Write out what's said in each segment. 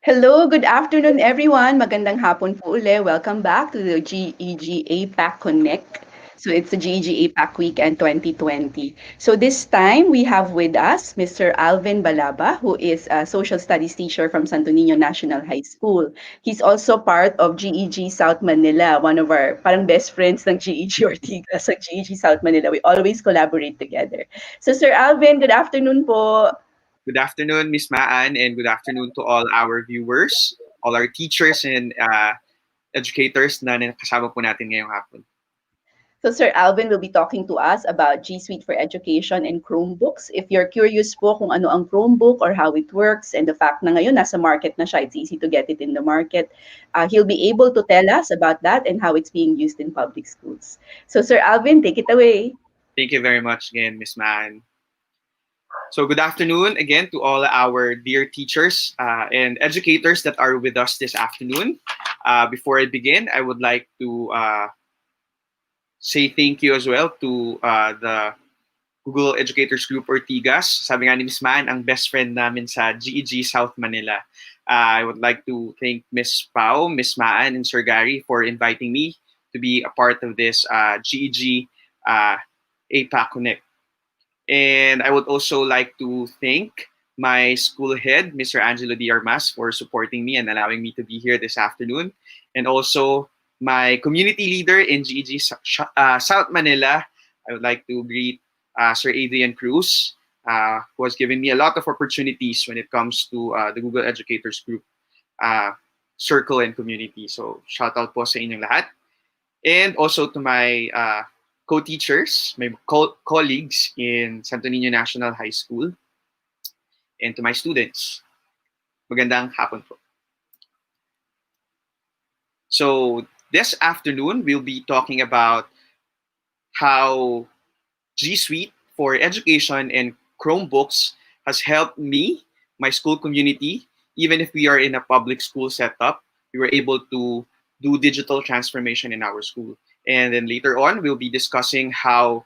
Hello, good afternoon everyone. Magandang hapon po uli. Welcome back to the GEG APAC Connect. So it's the GEG APAC Weekend 2020. So this time we have with us Mr. Alvin Balaba, who is a social studies teacher from Santo Niño National High School. He's also part of GEG South Manila, one of our parang best friends ng GEG Ortigas sa GEG South Manila. We always collaborate together. So Sir Alvin, good afternoon po. Good afternoon, Miss Maan, and good afternoon to all our viewers, all our teachers and educators na kasama po natin ngayong hapon. So Sir Alvin will be talking to us about GSuite for Education and Chromebooks. If you're curious po kung ano ang Chromebook or how it works and the fact na ngayon nasa market na siya, it's easy to get it in the market, he'll be able to tell us about that and how it's being used in public schools. So Sir Alvin, take it away. Thank you very much again, Miss Maan. So good afternoon again to all our dear teachers and educators that are with us this afternoon. Before I begin, I would like to say thank you as well to the Google Educators Group Ortigas. Sabi nga ni Miss Maan, ang best friend namin sa GEG South Manila. I would like to thank Miss Pao, Miss Maan, and Sir Gary for inviting me to be a part of this GEG APAC Connect. And I would also like to thank my school head, Mr. Angelo D. Armas, for supporting me and allowing me to be here this afternoon. And also my community leader in GEG South Manila. I would like to greet Sir Adrian Cruz, who has given me a lot of opportunities when it comes to the Google Educators Group circle and community. So shout out po sa inyong lahat. And also to my co-teachers, my colleagues in Santo Niño National High School, and to my students. Magandang hapon po. So this afternoon, we'll be talking about how GSuite for Education and Chromebooks has helped me, my school community, even if we are in a public school setup, we were able to do digital transformation in our school. And then later on, we'll be discussing how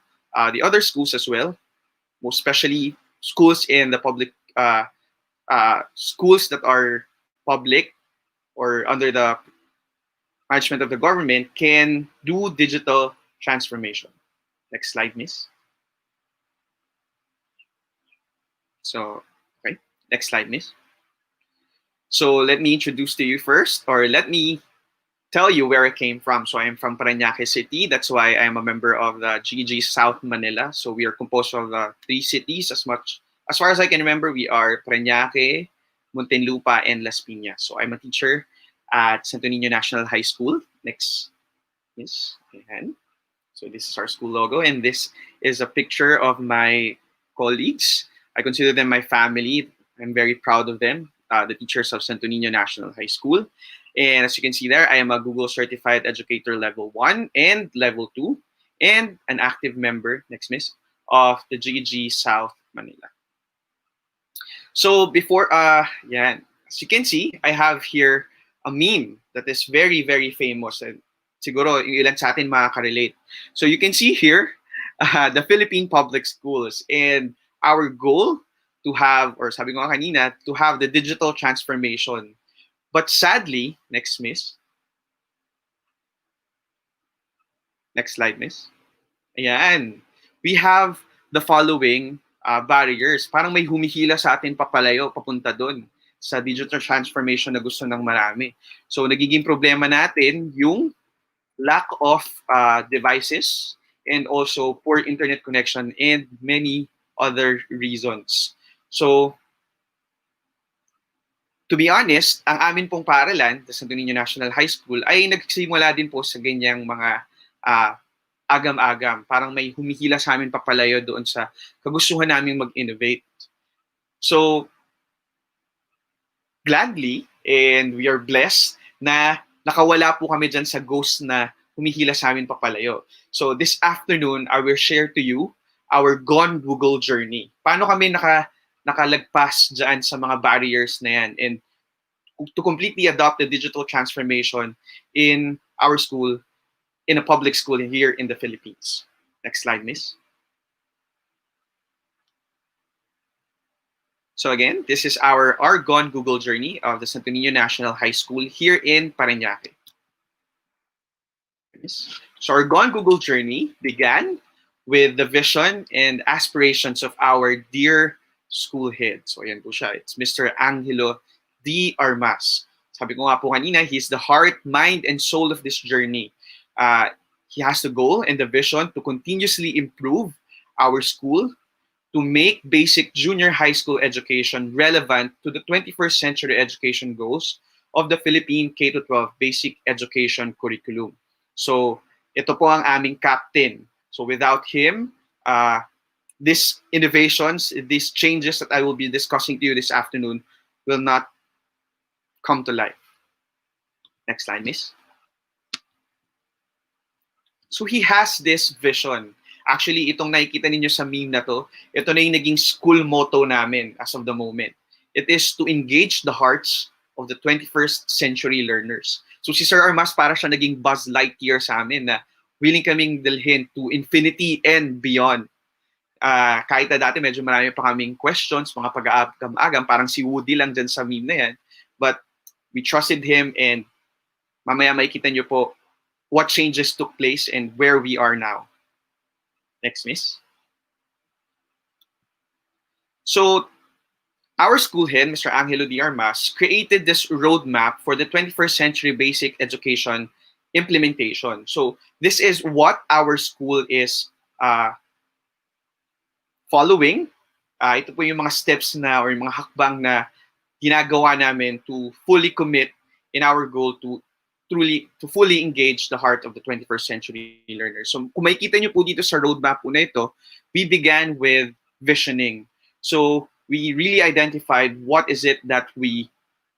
the other schools as well, most especially schools in the public, schools that are public or under the management of the government, can do digital transformation. Next slide, miss. So, okay, next slide, miss. So let me introduce to you first, or let me tell you where I came from. So I am from Parañaque City. That's why I am a member of the GG South Manila. So we are composed of three cities. As far as I can remember, we are Parañaque, Muntinlupa, and Las Piñas. So I'm a teacher at Santo Niño National High School. Next, yes, and so this is our school logo, and this is a picture of my colleagues. I consider them my family. I'm very proud of them, the teachers of Santo Niño National High School. And as you can see there, I am a Google Certified Educator Level 1 and Level 2, and an active member, next miss, of the GG South Manila. So before, yeah, as you can see, I have here a meme that is very, very famous. And siguro yung ilan sa atin makaka-relate. So you can see here, the Philippine Public Schools, and our goal to have, or sabi ko nga kanina, to have the digital transformation. But sadly, next miss. Next slide, miss. Ayan. We have the following barriers. Parang may humihila sa atin papalayo, papunta doon sa digital transformation na gusto ng marami. So nagiging problema natin yung lack of devices and also poor internet connection and many other reasons. So to be honest, ang amin pong paaralan, the Santo Niño National High School, ay nagsimula din po sa ganyang mga agam-agam. Parang may humihila sa amin papalayo doon sa kagustuhan namin mag-innovate. So, gladly, and we are blessed na nakawala po kami dyan sa ghost na humihila sa amin papalayo. So, this afternoon, I will share to you our Gone Google journey. Paano kami nakalagpas dyan sa mga barriers na yan, and to completely adopt the digital transformation in our school, in a public school here in the Philippines. Next slide, miss. So again, this is our Argonne Google journey of the Santo Niño National High School here in Parañaque. So our Gone Google journey began with the vision and aspirations of our dear school head. So ayan po siya. It's Mr. Angelo D. Armas. Sabi ko nga po kanina, he's the heart, mind, and soul of this journey. He has the goal and the vision to continuously improve our school, to make basic junior high school education relevant to the 21st century education goals of the Philippine K-12 basic education curriculum. So, ito po ang aming captain. So, without him, these innovations, these changes that I will be discussing to you this afternoon will not come to life. Next slide, miss. So, he has this vision. Actually, itong nakikita ninyo sa meme na to, ito na yung naging school motto namin as of the moment. It is to engage the hearts of the 21st century learners. So si Sir Armas para siya naging Buzz Lightyear sa amin na willing kaming dalhin to infinity and beyond. Kahit na dati medyo marami pa kaming questions, mga pag-aagam-agam, parang si Woody lang dyan sa meme na yan. But we trusted him and mamaya makikita nyo po what changes took place and where we are now. Next, miss. So, our school head, Mr. Angelo D. Armas, created this roadmap for the 21st century basic education implementation. So, this is what our school is following. Ito po yung mga steps na or yung mga hakbang na ginagawa namin to fully commit in our goal to fully engage the heart of the 21st century learners. So kung makikita nyo po dito sa roadmap po na ito, we began with visioning. So we really identified what is it that we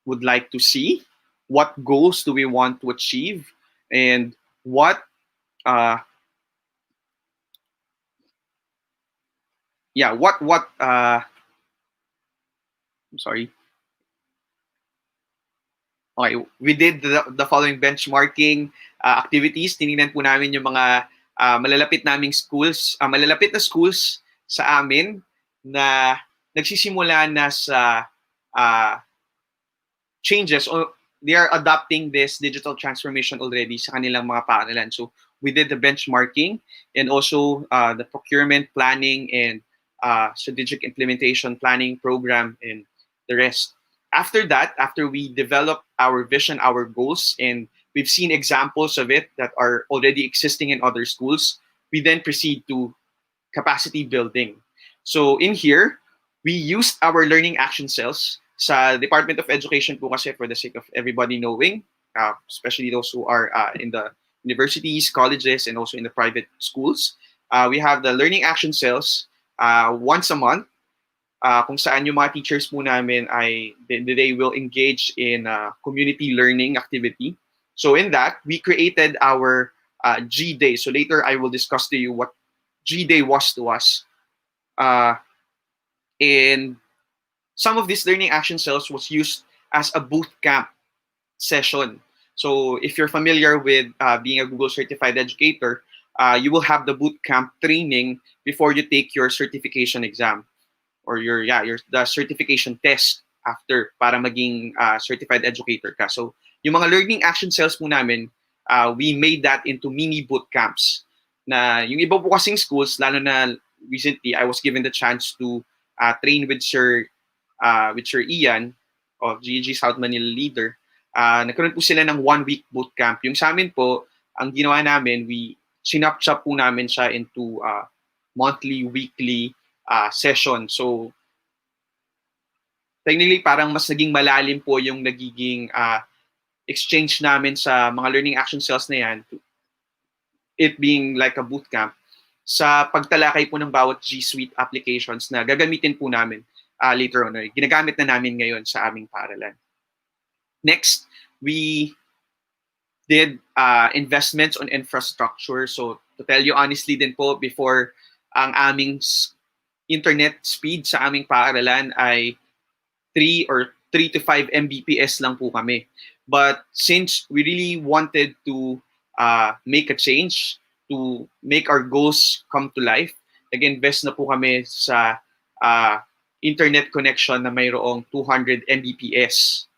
would like to see, what goals do we want to achieve, and what I'm sorry. Okay, we did the following benchmarking activities. Tinignan po namin yung mga malalapit naming schools, malalapit na schools sa amin na nagsisimula na sa changes or they are adopting this digital transformation already sa kanilang mga paaralan. So we did the benchmarking and also the procurement planning and strategic implementation planning program and the rest. After that, after we develop our vision, our goals, and we've seen examples of it that are already existing in other schools, we then proceed to capacity building. So in here, we used our learning action cells sa Department of Education po kasi for the sake of everybody knowing, especially those who are in the universities, colleges, and also in the private schools. We have the learning action cells once a month kung saan yung mga teachers po namin ay they will engage in community learning activity. So in that, we created our G-Day. So later, I will discuss to you what G-Day was to us. And some of these learning action cells was used as a boot camp session. So if you're familiar with being a Google certified educator, you will have the boot camp training before you take your certification exam or the certification test after para maging certified educator ka. So yung mga learning action cells po namin, we made that into mini boot camps. Na yung iba po kasing schools, lalo na recently, I was given the chance to train with Sir Ian of GEG South Manila Leader. Nagkaroon po sila ng 1-week boot camp. Yung sa amin po, ang ginawa namin, sinapchap po namin siya into monthly, weekly session. So, technically, parang mas naging malalim po yung nagiging exchange namin sa mga learning action cells na yan, it being like a boot camp, sa pagtalakay po ng bawat GSuite applications na gagamitin po namin later on. Ginagamit na namin ngayon sa aming paaralan. Next, we did investments on infrastructure. So, to tell you honestly din po, before ang aming internet speed sa aming paaralan ay 3 to 5 Mbps lang po kami. But since we really wanted to make a change, to make our goals come to life, nag-invest na po kami sa internet connection na mayroong 200 Mbps.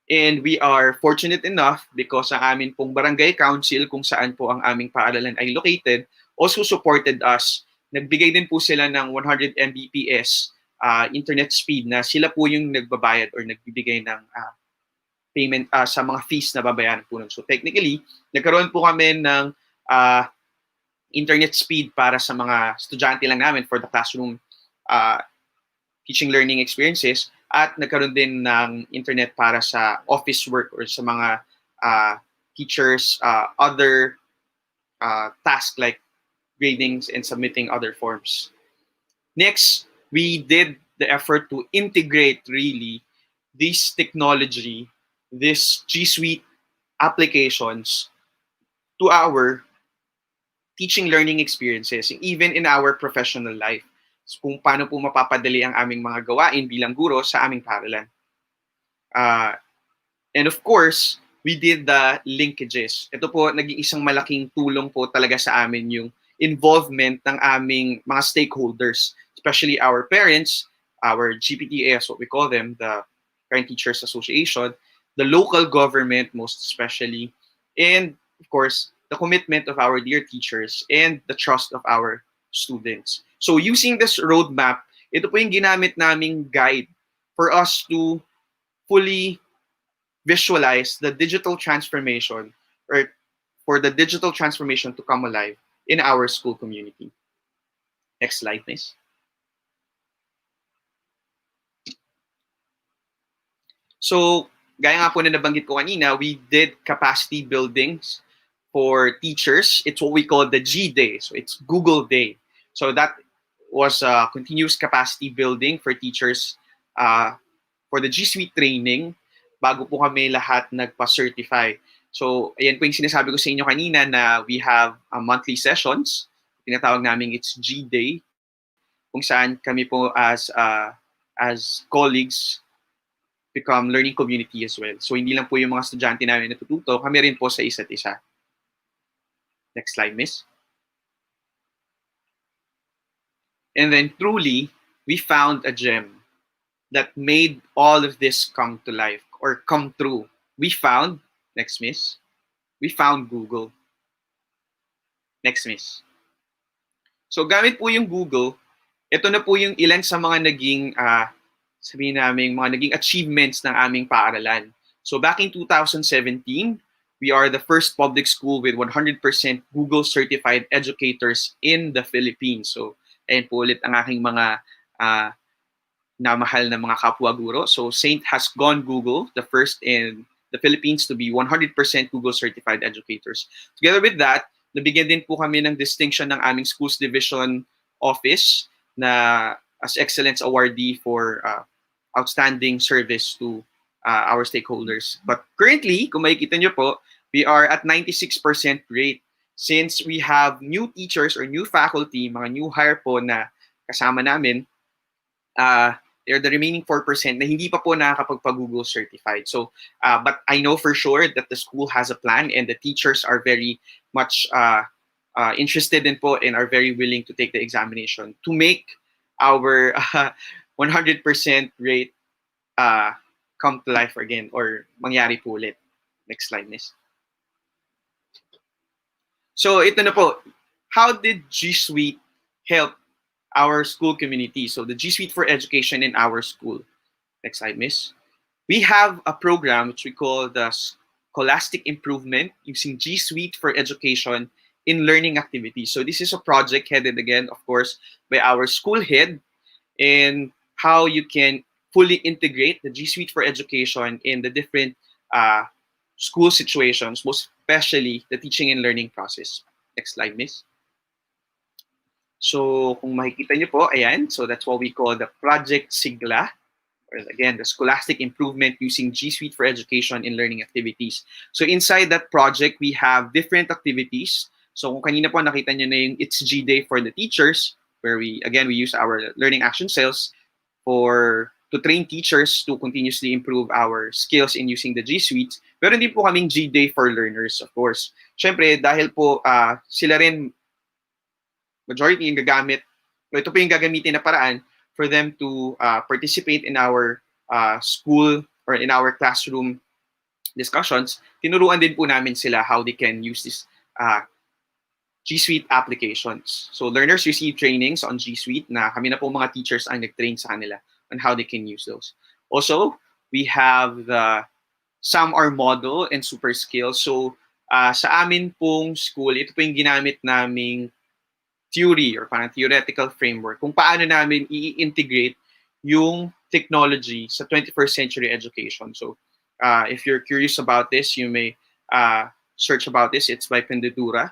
And we are fortunate enough because ang amin pong barangay council kung saan po ang aming paaralan ay located also supported us. Nagbigay din po sila ng 100 Mbps internet speed na sila po yung nagbabayad or nagbibigay ng payment sa mga fees na babayaran po nun. So technically, nagkaroon po kami ng uh, internet speed para sa mga estudyante lang namin for the classroom teaching learning experiences at nagkaroon din ng internet para sa office work or sa mga teachers other tasks like gradings and submitting other forms. Next, we did the effort to integrate really this technology, this GSuite applications to our teaching learning experiences, even in our professional life. So, kung paano po mapapadali ang aming mga gawain bilang guro sa aming paaralan. And of course, we did the linkages. Ito po, naging isang malaking tulong po talaga sa amin yung involvement ng aming mga stakeholders, especially our parents, our GPTAs, what we call them, the Parent Teachers Association, the local government most especially, and of course, the commitment of our dear teachers and the trust of our students. So using this roadmap, ito po yung ginamit naming guide for us to fully visualize the digital transformation or for the digital transformation to come alive in our school community. Next slide, please. So, gaya nga po na nabanggit ko kanina, we did capacity buildings for teachers. It's what we call the G Day. So, it's Google Day. So, that was a continuous capacity building for teachers for the GSuite training bago po kami lahat nagpa-certify. So, ayan po yung sinasabi ko sa inyo kanina na we have monthly sessions. Tinatawag namin it's G-Day kung saan kami po as colleagues become learning community as well. So, hindi lang po yung mga estudyante namin natututo, kami rin po sa isa't isa. Next slide, miss. And then truly, we found a gem that made all of this come to life or come true. We found, next miss, we found Google. Next miss. So gamit po yung Google, ito na po yung ilan sa mga naging, sabihin namin, mga naging achievements ng aming paaralan. So back in 2017, we are the first public school with 100% Google certified educators in the Philippines. So ayan po ulit ang aking mga namahal na mga kapwa guro. So Saint has gone Google, the first in the Philippines to be 100% Google certified educators. Together with that, nabigyan din po kami ng distinction ng aming schools division office na as excellence awardee for outstanding service to our stakeholders. But currently, kung makikita nyo po, we are at 96% rate since we have new teachers or new faculty, mga new hire po na kasama namin, they're the remaining 4% na hindi pa po nakakapagpa-Google certified. So, but I know for sure that the school has a plan and the teachers are very much interested in po and are very willing to take the examination to make our 100% rate come to life again or mangyari po ulit. Next slide, miss. So, ito na po. How did GSuite help our school community? So the GSuite for Education in our school. Next slide, miss. We have a program which we call the Scholastic Improvement using GSuite for Education in Learning Activities. So this is a project headed again, of course, by our school head in how you can fully integrate the GSuite for Education in the different school situations, most especially the teaching and learning process. Next slide, miss. So, kung makikita niyo po, ayan, so that's what we call the Project Sigla, or again, the Scholastic Improvement using GSuite for Education in Learning Activities. So, inside that project, we have different activities. So, kung kanina po nakita niyo na yung It's G Day for the teachers, where we use our learning action cells to train teachers to continuously improve our skills in using the GSuite. Pero hindi po kaming G Day for learners, of course. Siyempre, dahil po sila rin majority yung gagamit, ito po yung gagamitin na paraan for them to participate in our school or in our classroom discussions, tinuruan din po namin sila how they can use this uh, GSuite applications. So learners receive trainings on GSuite na kami na po mga teachers ang nag-train sa kanila on how they can use those. Also, we have the SAMR model and super skills. So sa amin pong school, ito po yung ginamit naming theory or parang theoretical framework kung paano namin i-integrate yung technology sa 21st century education. So if you're curious about this, you may search about this. It's by Pendedura.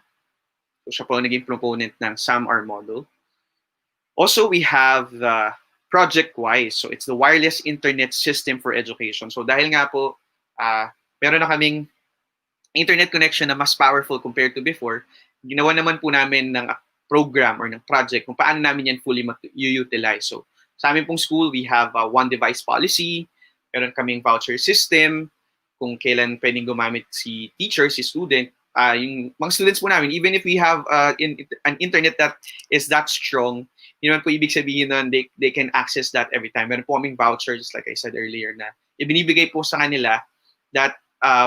So siya po naging proponent ng SAMR model. Also, we have the Project WISE. So it's the Wireless Internet System for Education. So dahil nga po, meron na kaming internet connection na mas powerful compared to before, ginawa naman po namin ng program or ng project kung paano namin yan fully utilize. So sa amin pong school, we have a one device policy, meron kaming voucher system, kung kailan pwedeng gumamit si teacher, si student, yung mga students po namin, even if we have an internet that is that strong, yun naman po ibig sabihin nun, they can access that every time. Meron po kaming vouchers, like I said earlier, na ibinibigay po sa kanila that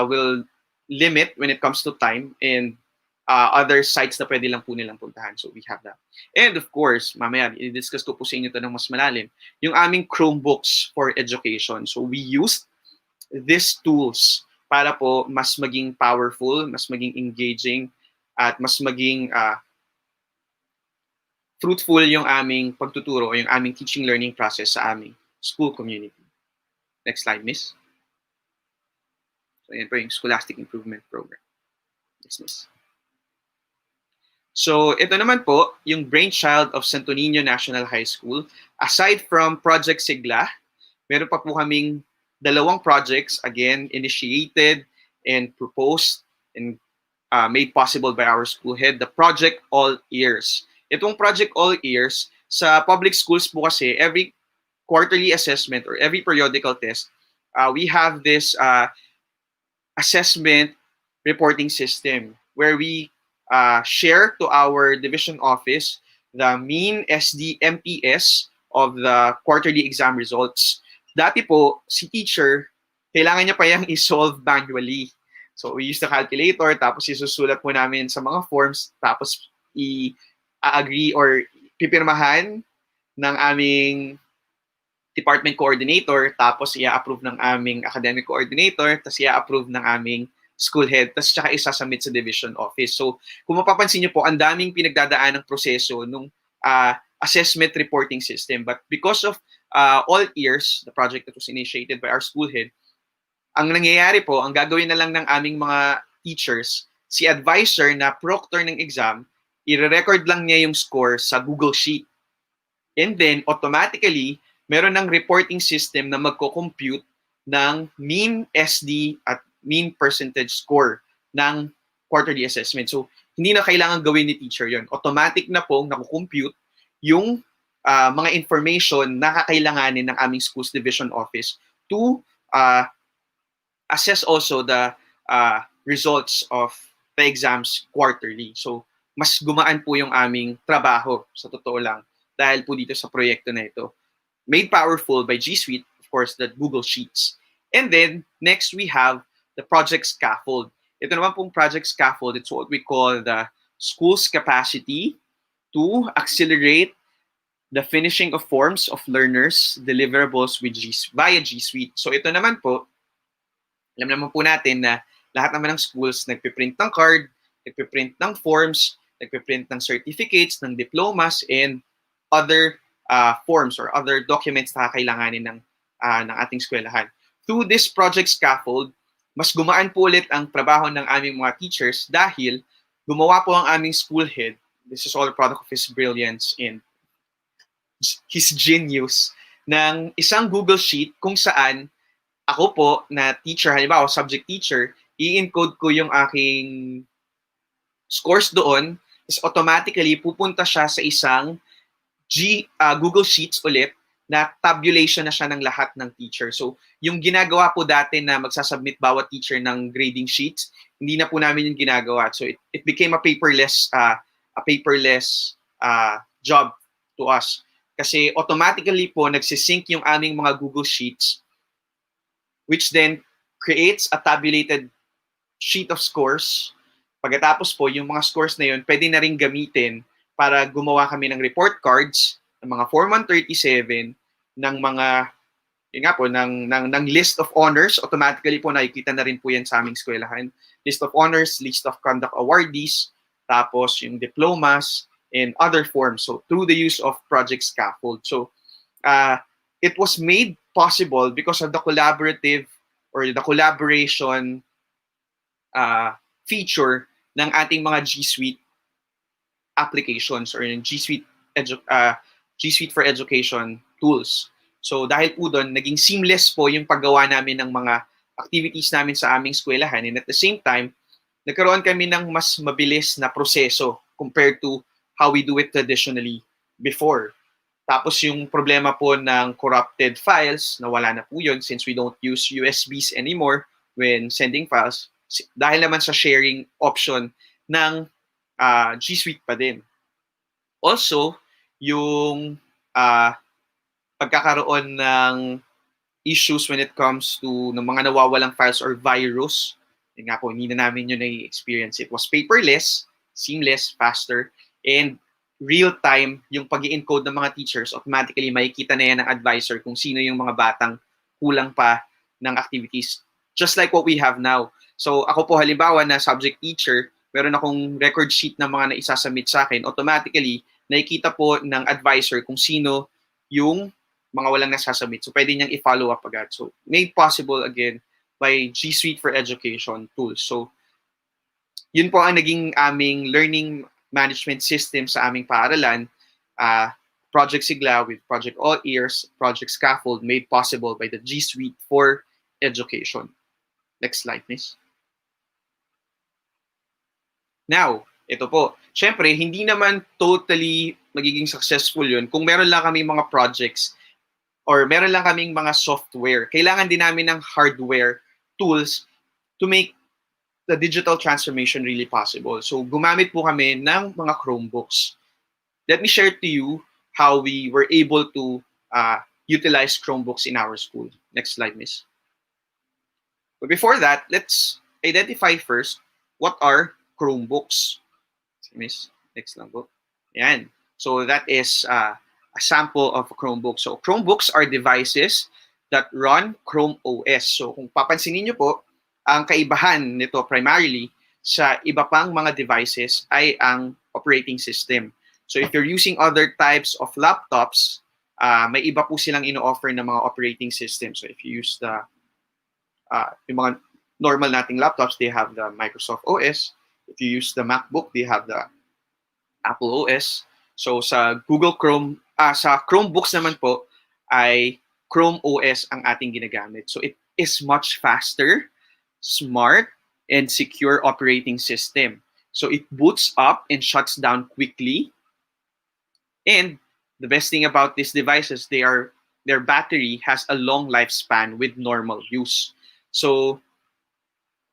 will limit when it comes to time and other sites na pwede lang po nilang puntahan. So we have that. And of course, mamaya, i-discuss ko po sa inyo ito ng mas malalim, yung aming Chromebooks for education. So we used these tools para po mas maging powerful, mas maging engaging, at mas maging fruitful yung aming pagtuturo, yung aming teaching learning process sa aming school community. Next slide, miss. So, yan po yung Scholastic Improvement Program. Yes, miss. So, ito naman po, yung brainchild of Santo Niño National High School. Aside from Project Sigla, meron pa po kaming dalawang projects, again, initiated and proposed and made possible by our school head, the Project All Ears. Itong Project All Ears, sa public schools po kasi, every quarterly assessment or every periodical test, we have this assessment reporting system where we share to our division office the mean SD MPS of the quarterly exam results. Dati po, si teacher, kailangan niya pa yung i-solve manually. So, we use the calculator, tapos isusulat po namin sa mga forms, tapos i-agree or pipirmahan ng aming department coordinator, tapos i-approve ng aming academic coordinator, tapos i-approve ng aming school head, tapos tsaka isasubmit sa division office. So, kung mapapansin niyo po, ang daming pinagdadaan ng proseso nung assessment reporting system. But because of All Ears, the project that was initiated by our school head, ang nangyayari po, ang gagawin na lang ng aming mga teachers, si advisor na proctor ng exam, i-record lang niya yung score sa Google Sheet. And then, automatically, meron ng reporting system na magko-compute ng mean SD at mean percentage score ng quarterly assessment. So, hindi na kailangan gawin ni teacher yon. Automatic na pong nakukompute yung mga information na kakailanganin ng aming school's division office to assess also the results of the exams quarterly. So, mas gumaan po yung aming trabaho, sa totoo lang, dahil po dito sa proyekto na ito. Made powerful by GSuite, of course, the Google Sheets. And then, next we have the Project Scaffold. Ito naman pong Project Scaffold, it's what we call the school's capacity to accelerate the finishing of forms of learners' deliverables with via GSuite. So ito naman po, alam naman po natin na lahat naman ng schools nagpiprint ng card, nagpiprint ng forms, nagpiprint ng certificates, ng diplomas, and other forms or other documents na kakailanganin ng ating eskwelahan. Through this Project Scaffold, mas gumaan po ulit ang trabaho ng aming mga teachers dahil gumawa po ang aming school head. This is all a product of his brilliance and his genius ng isang Google Sheet kung saan ako po na teacher, halimbawa subject teacher, i-encode ko yung aking scores doon, is automatically pupunta siya sa isang Google Sheets ulit na tabulation na siya ng lahat ng teacher. So, yung ginagawa po dati na magsasubmit bawat teacher ng grading sheets, hindi na po namin yung ginagawa. So, it became a paperless job to us. Kasi automatically po nagsisync yung aming mga Google Sheets, which then creates a tabulated sheet of scores. Pagkatapos po, yung mga scores na yun, pwede na rin gamitin para gumawa kami ng report cards, ng mga Form 137, ng mga, yun nga po, ng list of honors. Automatically po, nakikita na rin po yan sa aming eskwelahan. List of honors, list of conduct awardees, tapos yung diplomas, and other forms. So, through the use of Project Scaffold. So, it was made possible because of the collaborative or the collaboration feature ng ating mga GSuite applications or yung GSuite for Education tools. So dahil po doon, naging seamless po yung paggawa namin ng mga activities namin sa aming eskwelahan, and at the same time, nagkaroon kami ng mas mabilis na proseso compared to how we do it traditionally before. Tapos yung problema po ng corrupted files, nawala na po yun since we don't use USBs anymore when sending files dahil naman sa sharing option ng G Suite pa din. Also, yung pagkakaroon ng issues when it comes to ng mga nawawalang files or virus, yun nga po, hindi na namin yun na-experience. It was paperless, seamless, faster, and real-time yung pag-i-encode ng mga teachers, automatically makikita na yan ng advisor kung sino yung mga batang kulang pa ng activities. Just like what we have now. So ako po halimbawa na subject teacher, meron akong record sheet ng mga naisasubmit sa akin, automatically nakikita po ng advisor kung sino yung mga walang nasasubmit. So pwede niyang i-follow up agad. So made possible again by G Suite for Education tools. So yun po ang naging aming learning management system sa aming paaralan. Project Sigla with Project All Ears, Project Scaffold made possible by the G Suite for Education. Next slide, please. Now, ito po. Siyempre, hindi naman totally magiging successful yun kung meron lang kami mga projects or meron lang kaming mga software. Kailangan din namin ng hardware tools to make the digital transformation really possible. So, gumamit po kami ng mga Chromebooks. Let me share to you how we were able to utilize Chromebooks in our school. Next slide, miss. But before that, let's identify first what are Chromebooks. Miss, next lang po. Yan. So that is a sample of a Chromebook. So Chromebooks are devices that run Chrome OS. So kung papansinin niyo po, ang kaibahan nito primarily sa iba pang mga devices ay ang operating system. So if you're using other types of laptops, may iba po silang ino-offer na mga operating system. So if you use the yung mga normal nating laptops, they have the Microsoft OS. If you use the MacBook, they have the Apple OS. So sa Google Chrome, sa Chromebooks naman po ay Chrome OS ang ating ginagamit. So it is much faster, smart, and secure operating system. So it boots up and shuts down quickly. And the best thing about these devices, their battery has a long lifespan with normal use. So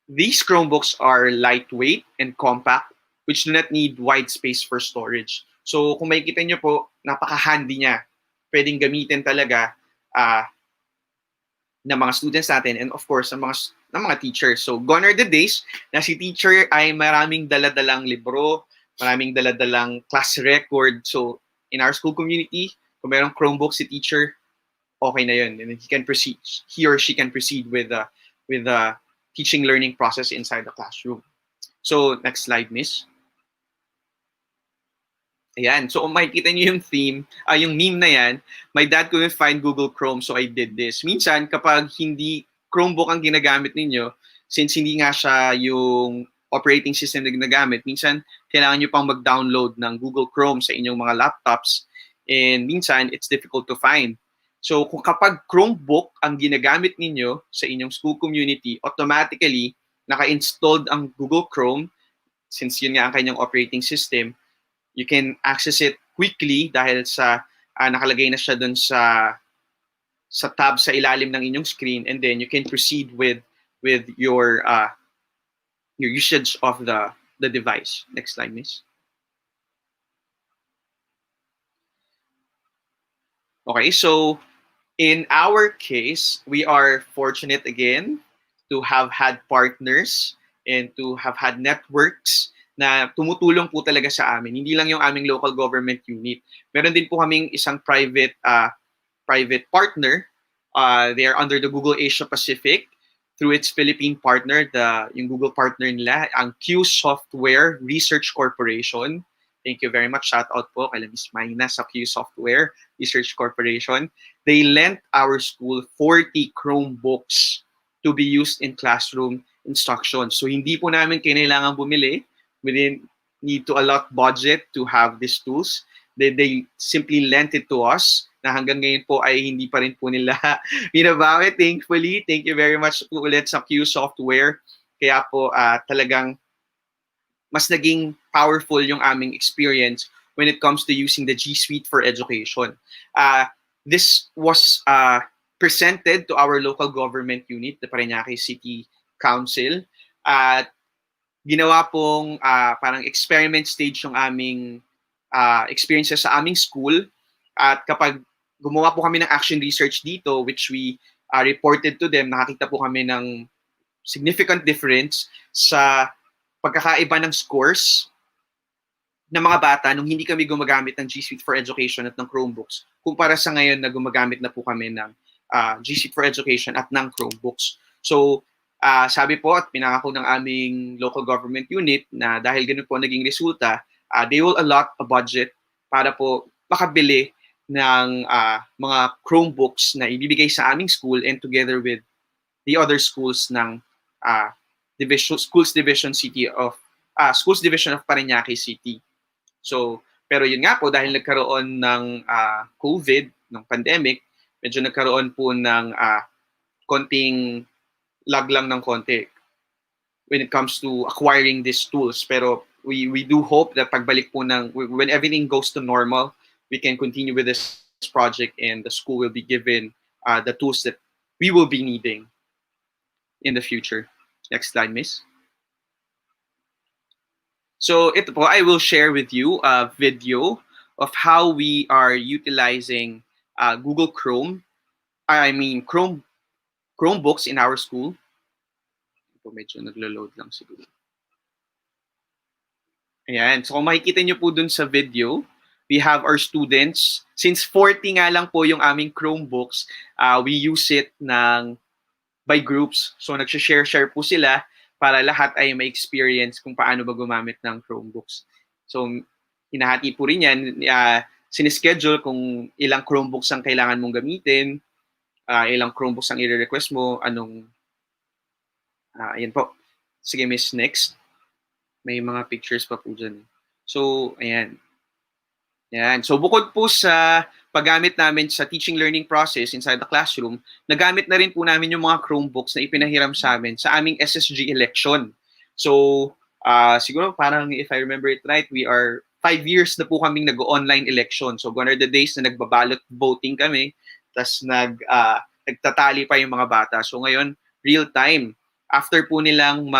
these Chromebooks are lightweight and compact, which do not need wide space for storage. So kung makikita nyo po, napaka-handy niya. Pwedeng gamitin talaga ng mga students natin and of course ng mga teachers. So gone are the days na si teacher ay maraming dala-dalang libro, maraming dala-dalang class record. So in our school community, kung mayroong Chromebook si teacher, okay na yun. And he or she can proceed with the teaching learning process inside the classroom. So next slide, miss. Ayan. So kung makikita niyo yung yung meme na yan, my dad couldn't find Google Chrome, so I did this. Minsan, kapag hindi Chromebook ang ginagamit ninyo, since hindi nga siya yung operating system na ginagamit, minsan, kailangan nyo pang mag-download ng Google Chrome sa inyong mga laptops, and minsan, it's difficult to find. So kung kapag Chromebook ang ginagamit ninyo sa inyong school community, automatically, naka-installed ang Google Chrome, since yun nga ang kanyang operating system, you can access it quickly dahil sa nakalagay na siya dun sa tab sa ilalim ng inyong screen, and then you can proceed with your usage of the device. Next slide, miss. Okay, so in our case, we are fortunate again to have had partners and to have had networks na tumutulong po talaga sa amin. Hindi lang yung aming local government unit. Meron din po kaming isang private partner. They are under the Google Asia Pacific through its Philippine partner, yung Google partner nila, ang Q Software Research Corporation. Thank you very much. Shout out po kay Miss Maina sa Q Software Research Corporation. They lent our school 40 Chromebooks to be used in classroom instruction. So hindi po namin kailangan bumili. We didn't need to allot budget to have these tools. They simply lent it to us na hanggang ngayon po ay hindi pa rin po nila binabawi. Thankfully, thank you very much po ulit sa Q Software. Kaya po talagang mas naging powerful yung aming experience when it comes to using the GSuite for education. This was presented to our local government unit, the Parañaque City Council. At ginawa pong parang experiment stage yung aming experiences sa aming school. At kapag gumawa po kami ng action research dito, which we reported to them, nakakita po kami ng significant difference sa pagkakaiba ng scores ng mga bata nung hindi kami gumagamit ng G Suite for Education at ng Chromebooks kumpara sa ngayon na gumagamit na po kami ng G Suite for Education at ng Chromebooks. So, sabi po at pinangako ng aming local government unit na dahil ganun po naging resulta, they will allot a budget para po makabili ng mga Chromebooks na ibibigay sa aming school and together with the other schools ng Schools Division of Parañaque City. So, pero yun nga po dahil nagkaroon ng COVID, ng pandemic, medyo nagkaroon po ng konting lag lang ng konti when it comes to acquiring these tools. Pero we do hope that pagbalik po when everything goes to normal, we can continue with this project and the school will be given the tools that we will be needing in the future. Next slide, Miss. So ito po, I will share with you a video of how we are utilizing Google Chrome, Chromebooks in our school. Ito medyo naglo-load lang siguro. Ayan, so kung makikita nyo po dun sa video, we have our students. Since 40 nga lang po yung aming Chromebooks, we use it by groups. So nagsha-share po sila para lahat ay may experience kung paano ba gumamit ng Chromebooks. So hinahati po rin yan, sinischedule kung ilang Chromebooks ang kailangan mong gamitin, ilang Chromebooks ang i-request mo, ayan po. Sige, Miss, next. May mga pictures pa po dyan. So, ayan. Ayan. So, bukod po sa paggamit namin sa teaching learning process inside the classroom, nagamit na rin po namin yung mga Chromebooks na ipinahiram sa amin sa aming SSG election. So, siguro parang if I remember it right, we are 5 years na po kaming nag-online election. So, gone are the days na nagbabalot voting kami, tas nagtatali pa yung mga bata. So, ngayon, real time. After po nilang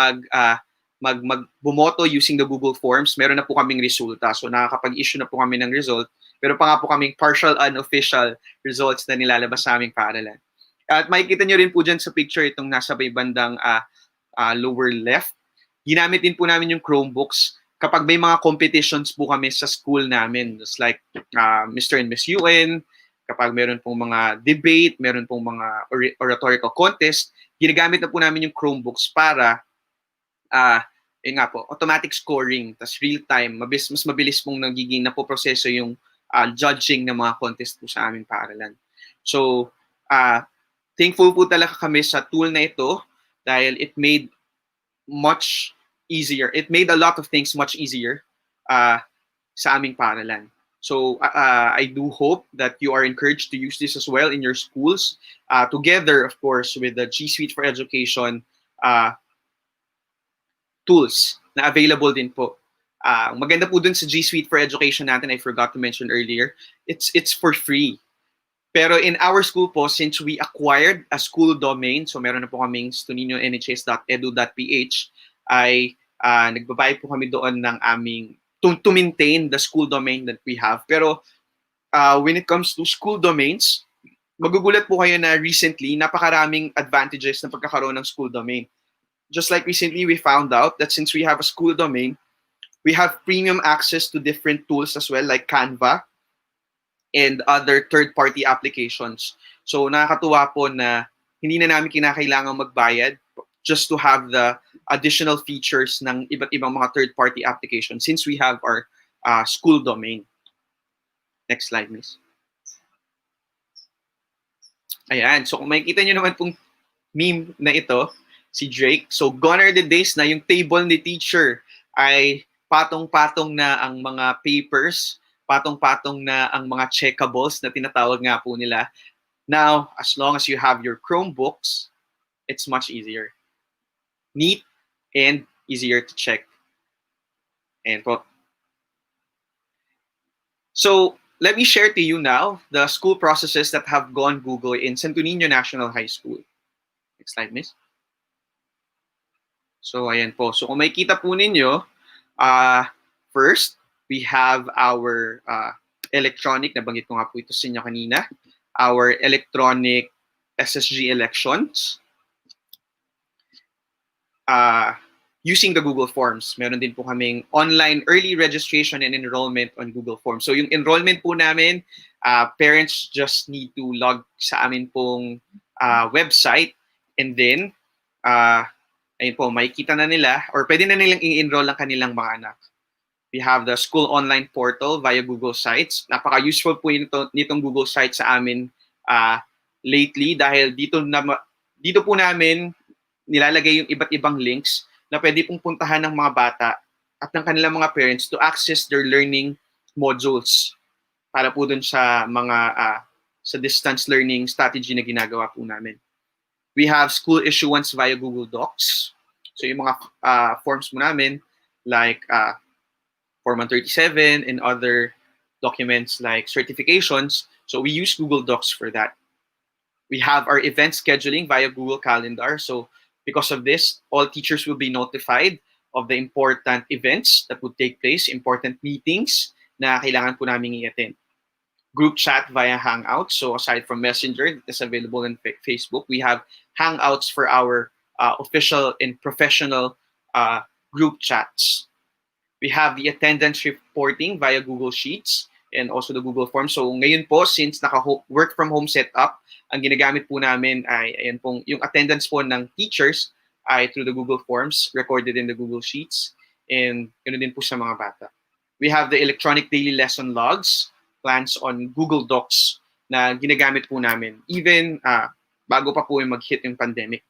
bumoto using the Google Forms, meron na po kaming resulta. So nakakapag-issue na po kami ng result. Pero pa nga po kaming partial unofficial results na nilalabas sa aming paaralan. At makikita nyo rin po dyan sa picture itong nasa may bandang lower left. Ginamit din po namin yung Chromebooks kapag may mga competitions po kami sa school namin. Just like Mr. and Miss UN, kapag meron pong mga debate, meron pong mga oratorical contest, ginagamit na po namin yung Chromebooks para yun nga po, automatic scoring, tas real time, mas mabilis pong nagiging napoproseso yung judging ng mga contest po sa aming paaralan. So, thankful po talaga kami sa tool na ito dahil it made much easier. It made a lot of things much easier sa aming paaralan. So, I do hope that you are encouraged to use this as well in your schools, together, of course, with the G Suite for Education tools na available din po. Maganda po dun sa G Suite for Education natin, I forgot to mention earlier, it's for free. Pero in our school po, since we acquired a school domain, so meron na po kaming stoninoNHS.edu.ph, ay nagbabayad po kami doon ng aming to maintain the school domain that we have. Pero when it comes to school domains, magugulat po kayo na recently, napakaraming advantages ng pagkakaroon ng school domain. Just like recently, we found out that since we have a school domain, we have premium access to different tools as well, like Canva and other third-party applications. So nakakatuwa po na hindi na namin kinakailangang magbayad just to have the additional features ng iba't ibang mga third-party applications since we have our school domain. Next slide, miss. Ayan. So kung makikita nyo naman pong meme na ito, si Drake. So gone are the days na yung table ni teacher ay patong-patong na ang mga papers, patong-patong na ang mga checkables na tinatawag nga po nila. Now, as long as you have your Chromebooks, it's much easier. Neat and easier to check. And po. So, let me share to you now the school processes that have gone Google in Santo Niño National High School. Next slide, miss. So, ayan po. So, kung makikita po ninyo, first, we have our electronic, nabanggit ko nga po ito sa inyo kanina, our electronic SSG elections. Using the Google Forms. Meron din po kaming online early registration and enrollment on Google Forms. So yung enrollment po namin, parents just need to log sa amin pong website and then, ayun po, makikita na nila or pwede na nilang i-enroll ang kanilang mga anak. We have the school online portal via Google Sites. Napaka-useful po nitong Google Sites sa amin lately dahil dito po namin nilalagay yung iba't ibang links na pwede pong puntahan ng mga bata at ng kanilang mga parents to access their learning modules para po dun sa mga sa distance learning strategy na ginagawa po namin. We have school issuance via Google Docs. So yung mga forms mo namin like Form 137 and other documents like certifications. So we use Google Docs for that. We have our event scheduling via Google Calendar. So because of this, all teachers will be notified of the important events that would take place, important meetings na kailangan po namin i-attend. Group chat via Hangouts. So aside from Messenger that is available in Facebook, we have Hangouts for our official and professional group chats. We have the attendance reporting via Google Sheets and also the Google Forms. So ngayon po, since naka-work from home setup, ang ginagamit po namin ay ayan pong yung attendance po ng teachers ay through the Google Forms recorded in the Google Sheets and ganoon din po sa mga bata. We have the electronic daily lesson logs, plans on Google Docs na ginagamit po namin even bago pa po yung mag-hit yung pandemic.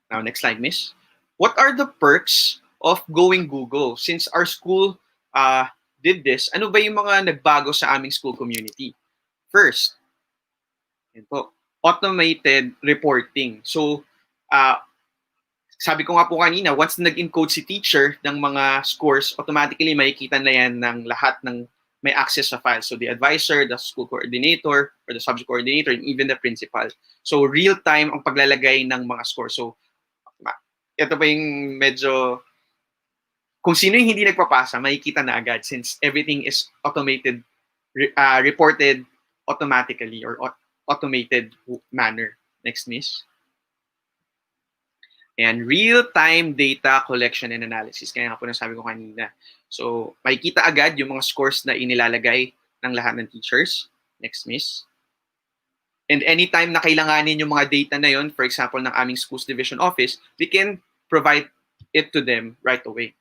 Now, next slide, miss. What are the perks of going Google? Since our school did this, ano ba yung mga nagbago sa aming school community? First, yan po, automated reporting. So, sabi ko nga po kanina, once na nag-encode si teacher ng mga scores, automatically makikita na yan ng lahat ng may access sa file. So, the advisor, the school coordinator, or the subject coordinator, and even the principal. So, real-time ang paglalagay ng mga scores. So, ito pa yung medyo, kung sino yung hindi nagpapasa, makikita na agad since everything is automated, reported automatically or automated manner. Next, miss. And real-time data collection and analysis. Kaya nga po nasabi ko kanina. So, makikita agad yung mga scores na inilalagay ng lahat ng teachers. Next, miss. And anytime na kailanganin yung mga data na yon, for example, ng aming schools division office, we can provide it to them right away.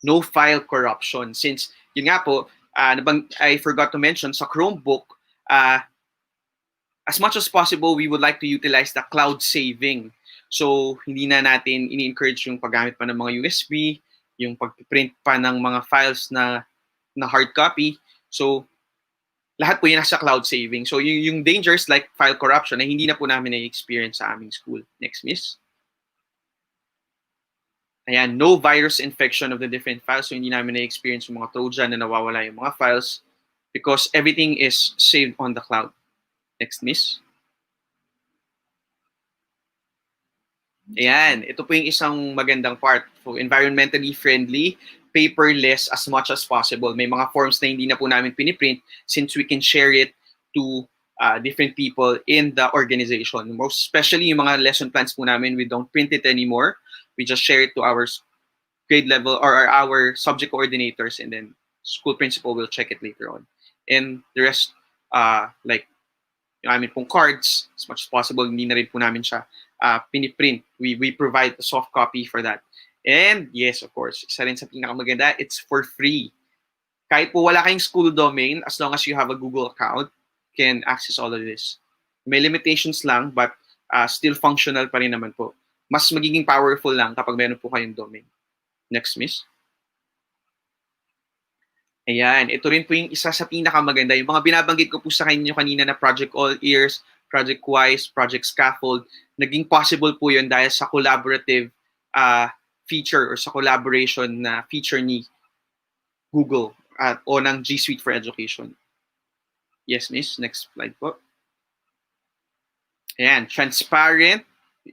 No file corruption. Since, yun nga po, I forgot to mention, sa Chromebook, as much as possible, we would like to utilize the cloud saving. So, hindi na natin ini-encourage yung paggamit pa ng mga USB, yung pag-print pa ng mga files na hard copy. So, lahat po yun nasa cloud saving. So, yung dangers like file corruption na hindi na po namin na-experience sa aming school. Next, miss. Ayan, no virus infection of the different files. So, hindi namin na-experience yung mga Trojan na nawawala yung mga files because everything is saved on the cloud. Next, miss. Ayan, ito po yung isang magandang part. So, environmentally friendly, paperless as much as possible. May mga forms na hindi na po namin piniprint since we can share it to different people in the organization. Most especially yung mga lesson plans po namin, we don't print it anymore. We just share it to our grade level or our subject coordinators, and then school principal will check it later on. And the rest, like yung amin pong cards, as much as possible, hindi na rin po namin siya piniprint. We provide a soft copy for that. And yes, of course, isa rin sa pinakamaganda, it's for free. Kahit po wala kayong school domain, as long as you have a Google account, can access all of this. May limitations lang, but still functional pa rin naman po. Mas magiging powerful lang kapag meron po kayong domain. Next, miss. Ayan, ito rin po yung isa sa pinakamaganda. Yung mga binabanggit ko po sa kanyo kanina na Project All Ears, Project Wise, Project Scaffold, naging possible po yun dahil sa collaborative feature or sa collaboration na feature ni Google o ng GSuite for Education. Yes, miss. Next slide po. Ayan, transparent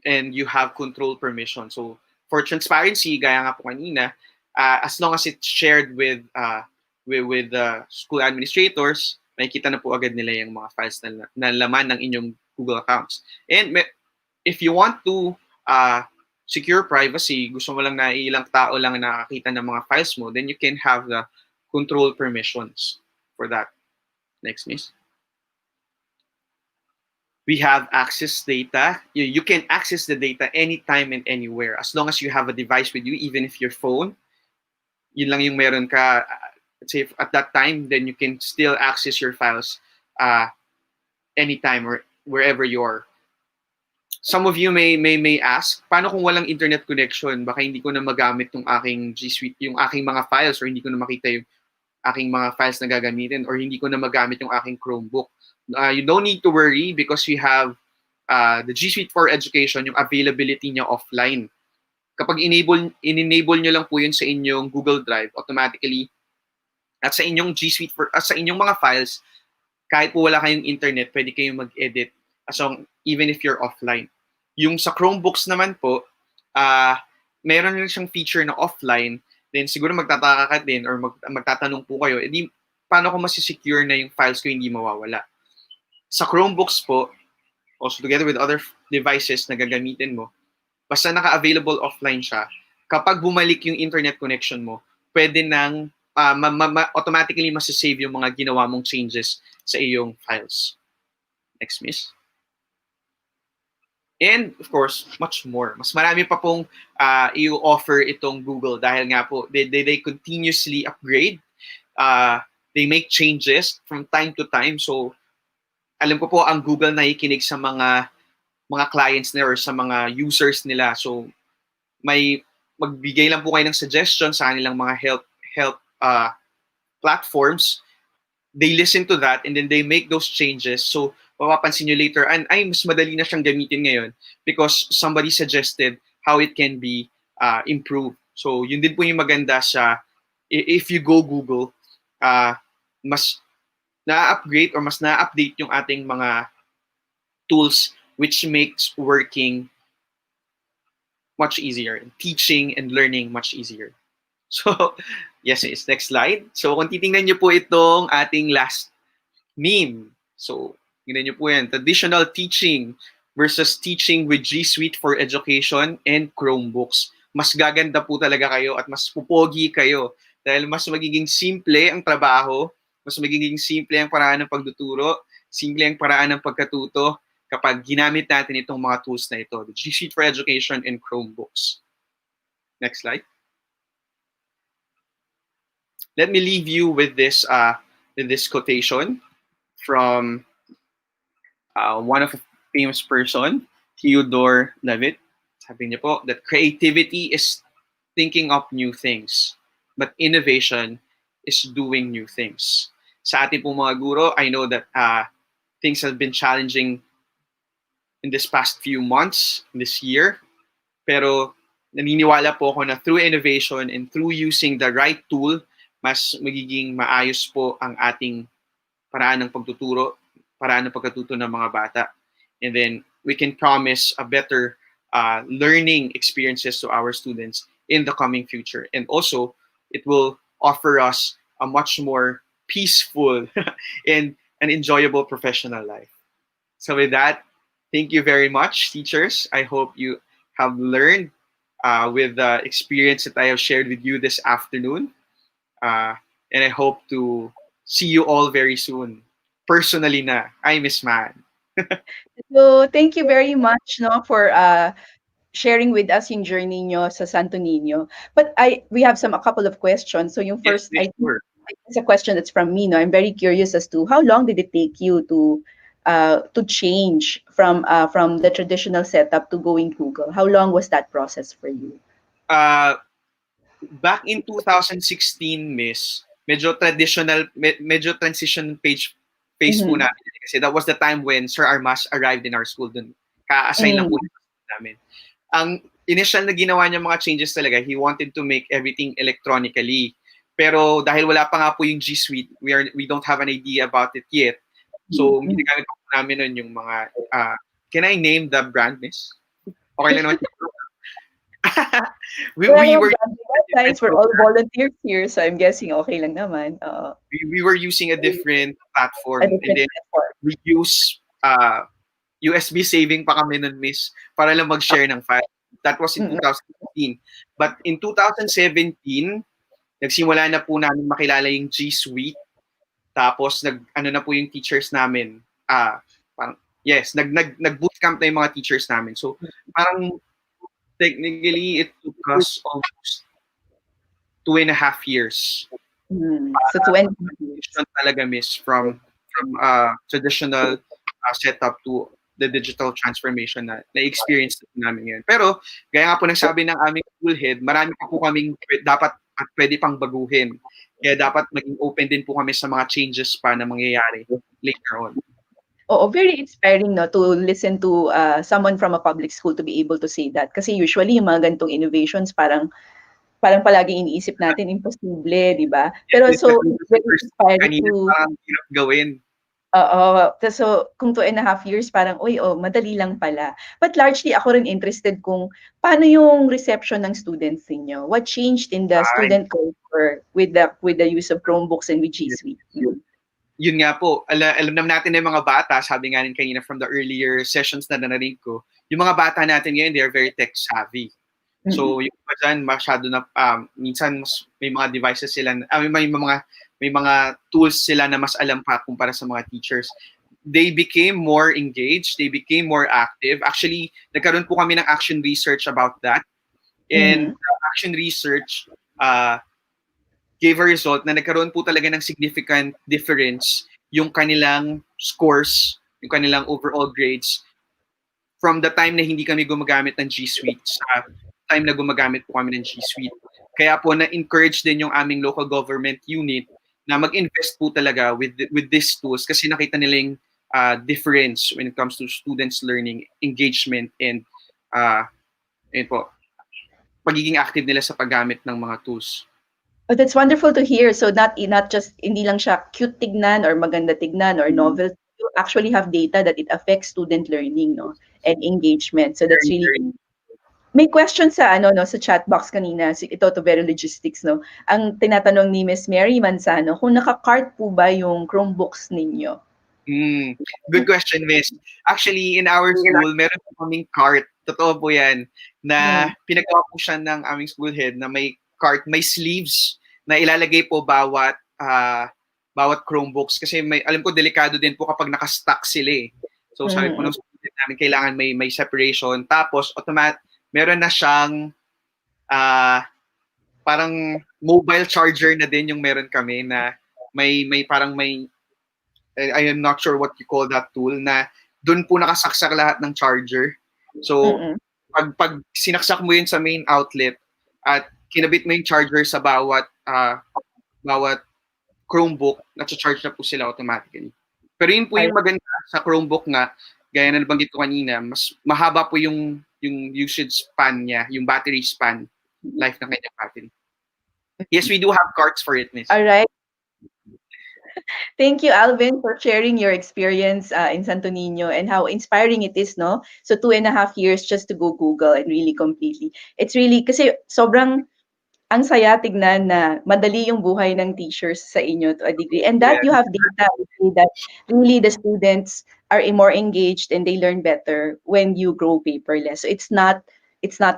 and you have control permission. So, for transparency, gaya nga po kanina, as long as it's shared with the school administrators, makikita na po agad nila yung mga files na laman ng inyong Google accounts. And if you want to secure privacy, gusto mo lang na ilang tao lang nakakita ng mga files mo, then you can have the control permissions for that. Next, miss. We have access data. You can access the data anytime and anywhere as long as you have a device with you, even if your phone, yun lang yung meron ka, let's say at that time, then you can still access your files anytime or wherever you are. Some of you may ask, paano kung walang internet connection? Baka hindi ko na magamit yung aking G Suite, yung aking mga files, or hindi ko na makita yung aking mga files na gagamitin, or hindi ko na magamit yung aking Chromebook. You don't need to worry because we have the G Suite for Education, yung availability niya offline. Kapag in-enable nyo lang po yun sa inyong Google Drive, automatically, at sa inyong G Suite at sa inyong mga files, kahit po wala kayong internet, pwede kayong mag-edit even if you're offline. Yung sa Chromebooks naman po, meron rin siyang feature na offline, then siguro magtataka ka din or magtatanong po kayo, edi paano ko masisecure na yung files ko hindi mawawala? Sa Chromebooks po, also together with other devices na gagamitin mo, basta naka-available offline siya, kapag bumalik yung internet connection mo, pwede nang automatically masasave yung mga ginawa mong changes sa iyong files. Next, miss. And of course, much more. Mas marami pa pong i-offer itong Google dahil nga po, they continuously upgrade. They make changes from time to time. So, alam ko po ang Google nakikinig sa mga clients nila or sa mga users nila. So, magbigay lang po kayo ng suggestion sa kanilang mga help platforms. They listen to that and then they make those changes. So, mapapansin nyo later, ay, mas madali na siyang gamitin ngayon because somebody suggested how it can be improved. So, yun din po yung maganda sa, if you go Google, mas na-upgrade or mas na-update yung ating mga tools which makes working much easier, teaching and learning much easier. So, yes, next slide. So, kung titingnan nyo po itong ating last meme. So, tingnan nyo po yan. Traditional teaching versus teaching with GSuite for Education and Chromebooks. Mas gaganda po talaga kayo at mas pupogi kayo dahil mas magiging simple ang trabaho, mas magiging simple ang paraan ng pagtuturo, simple ang paraan ng pagkatuto kapag ginamit natin itong mga tools na ito, the GSuite for Education and Chromebooks. Next slide. Let me leave you with this quotation from one of a famous person, Theodore Levitt. Sabi niya po that creativity is thinking up new things, but innovation is doing new things. Sa ating pong mga guro, I know that things have been challenging in this past few months, this year, pero naniniwala po ako na through innovation and through using the right tool, mas magiging maayos po ang ating paraan ng pagtuturo, paraan ng pagkatuto ng mga bata. And then we can promise a better learning experiences to our students in the coming future. And also, it will offer us a much more peaceful and an enjoyable professional life. So, with that, thank you very much, teachers. I hope you have learned with the experience that I have shared with you this afternoon. Uh, and I hope to see you all very soon. Personally na, I miss man. So, thank you very much, no, for sharing with us yung journey nyo sa Santo Niño. But we have a couple of questions. So, yung Yes, first, yes, I think sure. it's a question that's from me. No, I'm very curious as to how long did it take you to change from the traditional setup to going Google? How long was that process for you? Uh, Back in 2016, Miss, medyo traditional, medyo transition phase po Mm-hmm. namin. Kasi that was the time when Sir Armas arrived in our school dun. Ka-assign lang po Mm-hmm. namin. Ang initial na ginawa niya mga changes talaga, he wanted to make everything electronically. Pero dahil wala pa nga po yung GSuite, we don't have an idea about it yet. So, ginagamit po namin nun yung mga, can I name the brand, Miss? Okay lang naman. Wala We namang were brand using a that, guys. different We're all program. volunteers here, so I'm guessing okay lang naman. We were using a different A platform, and different then platform. we use USB saving pa kami nun, Miss, para lang mag-share ng file. That was in Mm-mm. 2015. But in 2017, nagsimula na po namin makilala yung G Suite. Tapos ano na po yung teachers namin. Parang yes, nag-bootcamp na yung mga teachers namin. So parang technically it took us almost 2.5 years So 20 years. transition talaga, Miss, from traditional setup to the digital transformation na experience namin ngayon. Pero gaya nga po ng sabi ng aming school head, marami pa po kaming dapat at pwede pang baguhin. Kaya dapat maging open din po kami sa mga changes pa na mangyayari later on. Oo, very inspiring, no, to listen to someone from a public school to be able to say that. Kasi usually yung mga ganitong innovations parang palaging iniisip natin imposible, 'di ba? Yes, Pero Miss, so katulad it's ng very first inspiring kanina to parang hirap gawin. oo, so kung 2.5 years parang, uy, oh, madali lang pala. But largely ako rin interested kung paano yung reception ng students ninyo? What changed in the Ay, student culture with the use of Chromebooks and with G yes. Suite? Yun nga po, alam naman natin na yung mga bata, sabi nga rin kanina from the earlier sessions na narinig ko, yung mga bata natin ngayon, they are very tech savvy. Mm. So yung iba dyan, masyado na, minsan may mga devices sila, may mga tools sila na mas alam pa kumpara sa mga teachers. They became more engaged, they became more active. Actually, nagkaroon po kami ng action research about that. And Mhm. the action research gave a result na nagkaroon po talaga ng significant difference yung kanilang scores, yung kanilang overall grades from the time na hindi kami gumagamit ng G Suite sa time na gumagamit po kami ng G Suite. Kaya po na-encourage din yung aming local government unit na mag-invest po talaga with these tools kasi nakita nila yung difference when it comes to students learning, engagement, and uh, yun po, pagiging active nila sa paggamit ng mga tools. Oh, that's wonderful to hear. So not just hindi lang siya cute tignan or maganda tignan or novel. You actually have data that it affects student learning, no, and engagement. So that's Very, really very, may question sa ano no sa chat box kanina. Ito to very logistics, no. Ang tinatanong ni Miss Mary Manzano kung naka-cart po ba yung Chromebooks ninyo? Good question, Miss. Actually, in our school, meron po kaming cart. Totoo po yan. Na Mm. pinagawa po siya ng aming school head na may cart, may sleeves na ilalagay po bawat Chromebooks. Kasi alam ko, delikado din po kapag nakastack sila eh. So sabi po Mm. ng school head namin, kailangan may separation. Tapos, meron na siyang parang mobile charger na din yung meron kami na may I am not sure what you call that tool na doon po nakasaksak lahat ng charger. So Mm. pag sinaksak mo yun sa main outlet at kinabit mo yung charger sa bawat Chromebook, nasa-charge na po sila automatically. Pero yun po yung maganda sa Chromebook nga, gaya na nabanggit ko kanina, mas mahaba po yung usage span niya, yung battery span, life ng kanyang battery. Yes, we do have cards for it, Miss. All right. Thank you, Alvin, for sharing your experience in Santo Niño and how inspiring it is, no? So 2.5 years just to go Google and really completely. It's really, kasi sobrang ang saya tignan na madali yung buhay ng teachers sa inyo to a degree. And that you Yeah, have data to say that really the students are more engaged and they learn better when you grow paperless. So it's not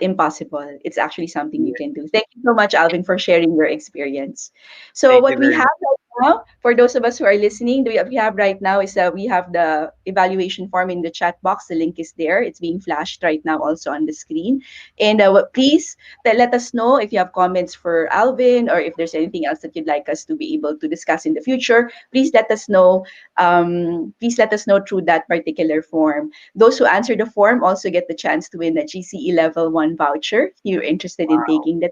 impossible. It's actually something you yeah. can do. Thank you so much, Alvin, for sharing your experience. So Thank you what we very have much. right now, for those of us who are listening, we have right now is that we have the evaluation form in the chat box. The link is there. It's being flashed right now also on the screen. And please let us know if you have comments for Alvin or if there's anything else that you'd like us to be able to discuss in the future. Please let us know. Please let us know through that particular form. Those who answer the form also get the chance to win a GCE Level 1 voucher if you're interested in Wow. taking that.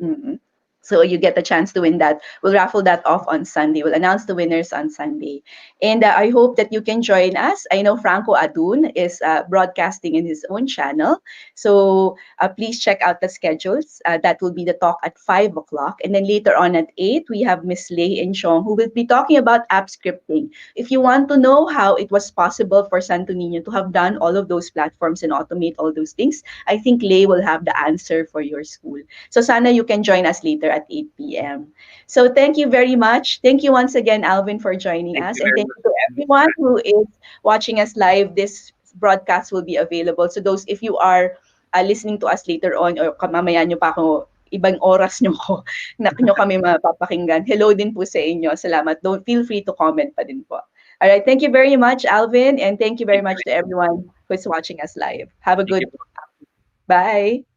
Mm-mm. So you get the chance to win that. We'll raffle that off on Sunday. We'll announce the winners on Sunday. And I hope that you can join us. I know Franco Adun is broadcasting in his own channel. So please check out the schedules. That will be the talk at 5 o'clock. And then later on at 8, we have Miss Lei and Chong who will be talking about app scripting. If you want to know how it was possible for Santo Niño to have done all of those platforms and automate all those things, I think Lei will have the answer for your school. So sana you can join us later at 8 p.m. So thank you very much. Thank you once again, Alvin, for joining Thank us. you And very thank much you to again, Miss everyone Man. who is watching us live. This broadcast will be available. So those, if you are listening to us later on or mamaya nyo pa ako, ibang oras nyo ko, nyo kami mapapakinggan. Hello din po sa inyo. Salamat. Don't feel free to comment pa din po. All right. Thank you very much, Alvin. And thank you very Thank you. much to everyone who's watching us live. Have a Thank good you. bye.